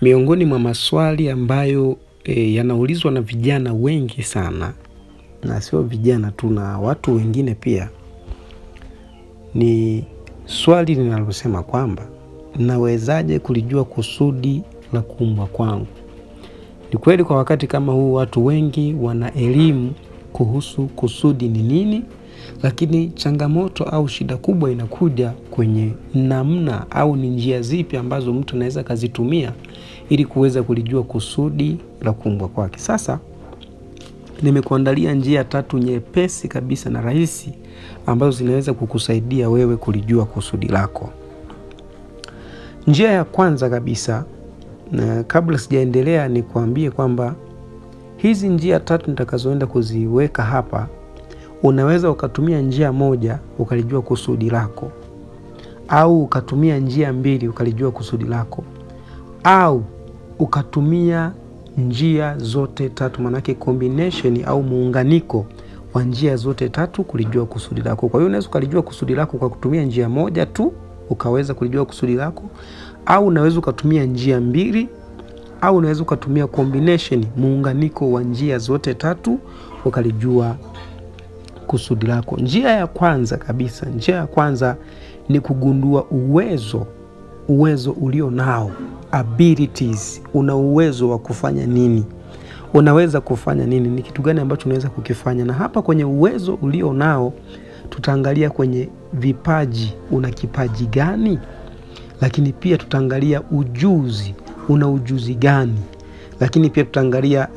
Miongoni mwa maswali ambayo yanaulizwa na vijana wengi sana, na sio vijana tu, na watu wengine pia, ni swali linalosema kwamba nawezaje kulijua kusudi la kuumbwa kwangu. Ni kweli kwa wakati kama huu watu wengi wana elimu kuhusu kusudi ni nini, lakini changamoto au shida kubwa inakuja kwenye namna au ni njia zipi ambazo mtu anaweza kazitumia ili kuweza kulijua kusudi la kuumbwa kwake. Sasa nimekuandalia njia 3 nyepesi kabisa na rahisi ambazo zinaweza kukusaidia wewe kulijua kusudi lako. Njia ya kwanza kabisa, na kabla sijaendelea nikuambie kwamba hizi njia 3 nitakazoenda kuziweka hapa, unaweza ukatumia njia moja ukalijua kusudi lako, au ukatumia njia 2 ukalijua kusudi lako, au ukatumia njia zote 3, manake combination au muunganiko wa njia zote 3 kulijua kusudi lako. Kwa hiyo unaweza kulijua kusudi lako kwa kutumia njia moja tu ukaweza kulijua kusudi lako, au unaweza ukatumia njia 2, au unaweza ukatumia combination, muunganiko wa njia zote 3 ukalijua kusudi lako. Njia ya kwanza kabisa, njia ya kwanza ni kugundua uwezo ulio nao, abilities. Una uwezo wa kufanya nini? Unaweza kufanya nini? Ni kitu gani ambacho unaweza kukifanya? Na hapa kwenye uwezo ulio nao tutaangalia kwenye vipaji, una kipaji gani? Lakini pia tutaangalia ujuzi, una ujuzi gani? Lakini pia tutaangalia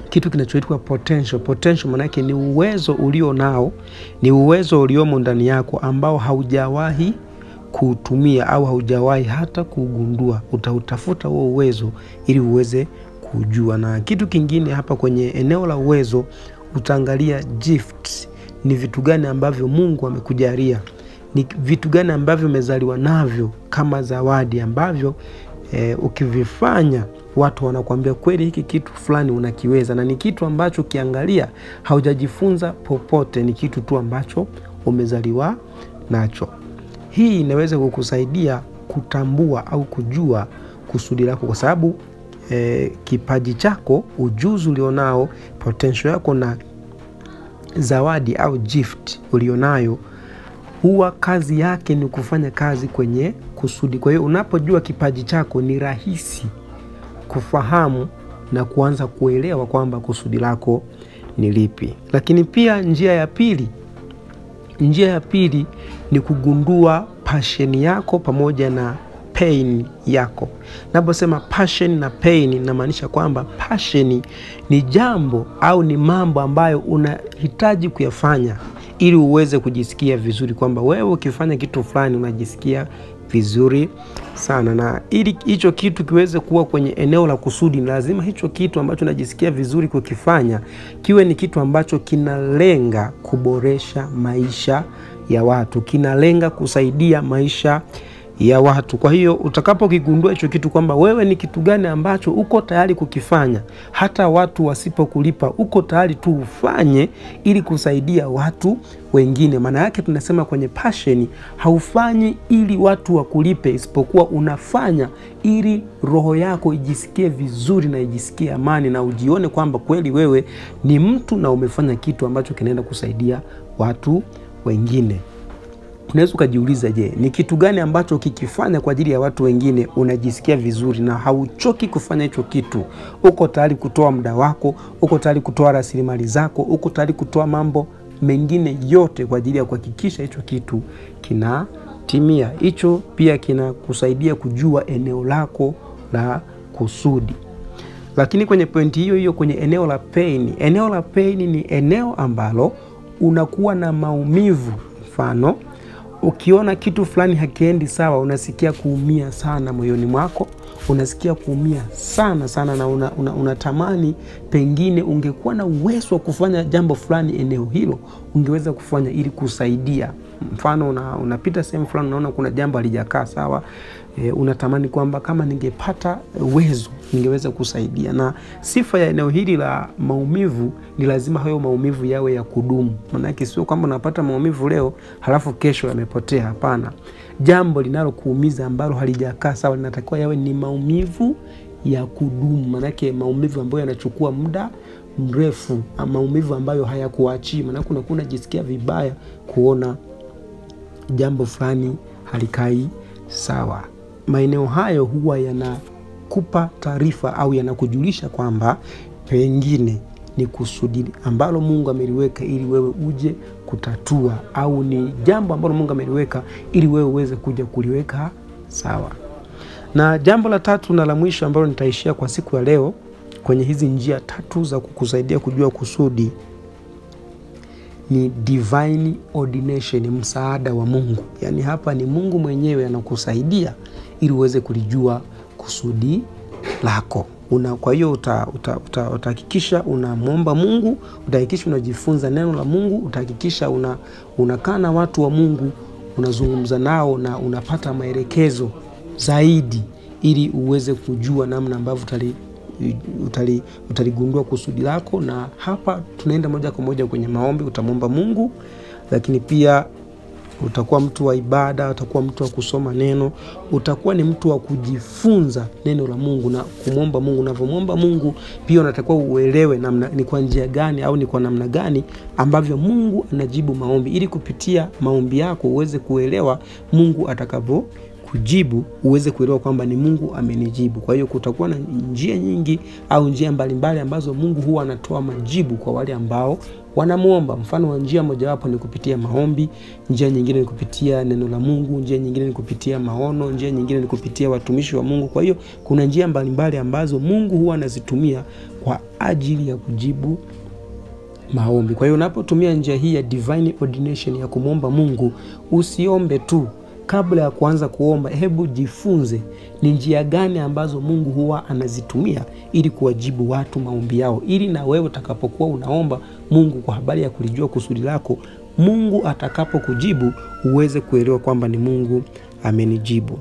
kitu kinachoitwa potential. Potential maana yake ni uwezo ulio nao, ni uwezo uliomo ndani yako ambao haujawahi kutumia au haujawahi hata kugundua. Utautafuta huo uwezo ili uweze kujua. Na kitu kingine hapa kwenye eneo la uwezo utaangalia gifts. Ni vitu gani ambavyo Mungu amekujalia? Ni vitu gani ambavyo umezaliwa navyo kama zawadi ambavyo ukivifanya watu wanakuambia kweli hiki kitu fulani unakiweza, na ni kitu ambacho kiangalia haujajifunza popote, ni kitu tu ambacho umezaliwa nacho. Hii inaweza kukusaidia kutambua au kujua kusudi lako, kwa sababu kipaji chako, ujuzi ulionao, potential yako na zawadi au gift ulionayo, huwa kazi yake ni kufanya kazi kwenye kusudi. Kwa hiyo unapojua kipaji chako ni rahisi kufahamu na kuanza kuelewa kwamba kusudi lako ni lipi. Lakini pia njia ya pili ni kugundua passion yako pamoja na pain yako. Naposema passion na pain, inamaanisha kwamba passion ni jambo au ni mambo ambayo unahitaji kuyafanya ili uweze kujisikia vizuri, kwamba wewe ukifanya kitu fulani unajisikia vizuri sana. Na ili hicho kitu kiweze kuwa kwenye eneo la kusudi, lazima hicho kitu ambacho unajisikia vizuri kukifanya kiwe ni kitu ambacho kinalenga kuboresha maisha ya watu, kinalenga kusaidia maisha ya watu. Kwa hiyo utakapokigundua hicho kitu kwamba wewe ni kitu gani ambacho uko tayari kukifanya, hata watu wasipokulipa uko tayari tu ufanye ili kusaidia watu wengine. Maana yake tunasema kwenye passion haufanyi ili watu wakulipe, isipokuwa unafanya ili roho yako ijisikie vizuri na ijisikie amani na ujione kwamba kweli wewe ni mtu na umefanya kitu ambacho kinaenda kusaidia watu wengine. Unaweza kujiuliza, je, ni kitu gani ambacho ukikifanya kwa ajili ya watu wengine unajisikia vizuri na hauchoki kufanya hicho kitu? Uko tayari kutoa muda wako, uko tayari kutoa rasilimali zako, uko tayari kutoa mambo mengine yote kwa ajili ya kuhakikisha hicho kitu kinatimia. Hicho pia kinakusaidia kujua eneo lako la kusudi. Lakini kwenye pointi hiyo kwenye eneo la pain ni eneo ambalo unakuwa na maumivu. Mfano, ukiona kitu fulani hakiendi sawa, unasikia kuumia sana moyoni mwako, unasikia kuumia sana na unatamani pengine ungekuwa na uwezo wa kufanya jambo fulani eneo hilo, ungeweza kufanya ili kusaidia. Mfano, unapita sehemu fulani unaona kuna jambo halijakaa sawa, unatamani kwamba kama ningepata uwezo ningeweza kusaidia. Na sifa ya eneo hili la maumivu ni lazima hayo maumivu yawe ya kudumu. Maana yake sio kwamba unapata maumivu leo halafu kesho yamepotea, hapana. jambo linalokuumiza ambalo halijakaa sawa, linatakiwa yawe ni maumivu ya kudumu. Manake maumivu ambayo yanachukua muda mrefu, maumivu ambayo hayakuachii. Maana kuna unajisikia vibaya kuona jambo fulani halikai sawa. Maeneo hayo huwa yanakupa taarifa au yanakujulisha kwamba pengine ni kusudi ambalo Mungu ameliweka ili wewe uje kutatua, au ni jambo ambalo Mungu ameliweka ili wewe uweze kuja kuliweka sawa. Na jambo la tatu na la mwisho ambalo nitaishia kwa siku ya leo kwenye hizi njia tatu za kukusaidia kujua kusudi ni divine ordination, msaada wa Mungu. Yani hapa ni Mungu mwenyewe anakusaidia ili uweze kulijua kusudi lako. Kwa hiyo utahakikisha unamwomba Mungu, utahakikisha unajifunza neno la Mungu, utahakikisha unakaa na watu wa Mungu, unazungumza nao na unapata maelekezo zaidi ili uweze kujua namna ambavyo utaligundua kusudi lako. Na hapa tunaenda moja kwa moja kwenye maombi. Utamwomba Mungu, lakini pia utakuwa mtu wa ibada, utakuwa mtu wa kusoma neno, utakuwa ni mtu wa kujifunza neno la Mungu na kumwomba Mungu. Unavomwomba Mungu pia unatakiwa uelewe ni kwa njia gani au ni kwa namna gani ambavyo Mungu anajibu maombi, ili kupitia maombi yako uweze kuelewa Mungu atakavyo kujibu, uweze kuelewa kwamba ni Mungu amenijibu. Kwa hiyo kutakuwa na njia nyingi au njia mbalimbali ambazo Mungu huwa anatoa majibu kwa wale ambao wanamuomba. Mfano wa njia mojawapo ni kupitia maombi, njia nyingine ni kupitia neno la Mungu, njia nyingine ni kupitia maono, njia nyingine ni kupitia watumishi wa Mungu. Kwa hiyo kuna njia mbalimbali ambazo Mungu huwa anazitumia kwa ajili ya kujibu maombi. Kwa hiyo unapotumia njia hii ya divine ordination ya kumwomba Mungu, usiombe tu. Kabla ya kuanza kuomba, hebu jifunze ni njia gani ambazo Mungu huwa anazitumia ili kuwajibu watu maombi yao, ili na wewe utakapokuwa unaomba Mungu kwa habari ya kulijua kusudi lako, Mungu atakapokujibu uweze kuelewa kwamba ni Mungu amenijibu.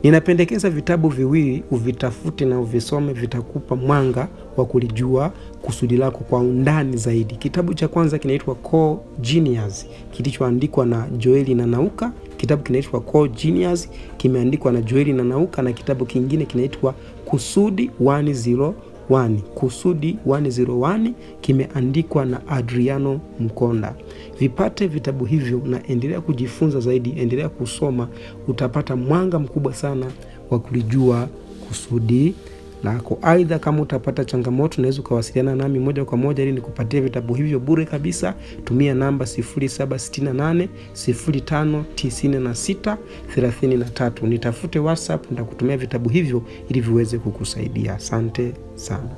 Ninapendekeza vitabu viwili uvitafute na uvisome, vitakupa mwanga wa kulijua kusudi lako kwa undani zaidi. Kitabu cha kwanza kinaitwa Core Genius, kilichoandikwa na Joel Nanauka. Kitabu kinaitwa Core Genius, kimeandikwa na Joel Nanauka, na kitabu kingine kinaitwa Kusudi 101. Kusudi 101 kimeandikwa na Adriano Mkonda. Vipate vitabu hivyo na endelea kujifunza zaidi, endelea kusoma, utapata mwanga mkubwa sana wa kulijua kusudi lako. Aidha, kama utapata changamoto unaweza kuwasiliana nami moja kwa moja ili nikupatie vitabu hivyo bure kabisa. Tumia namba 0768 0596 33. Nitafute WhatsApp, nitakutumia vitabu hivyo ili viweze kukusaidia. Asante sana.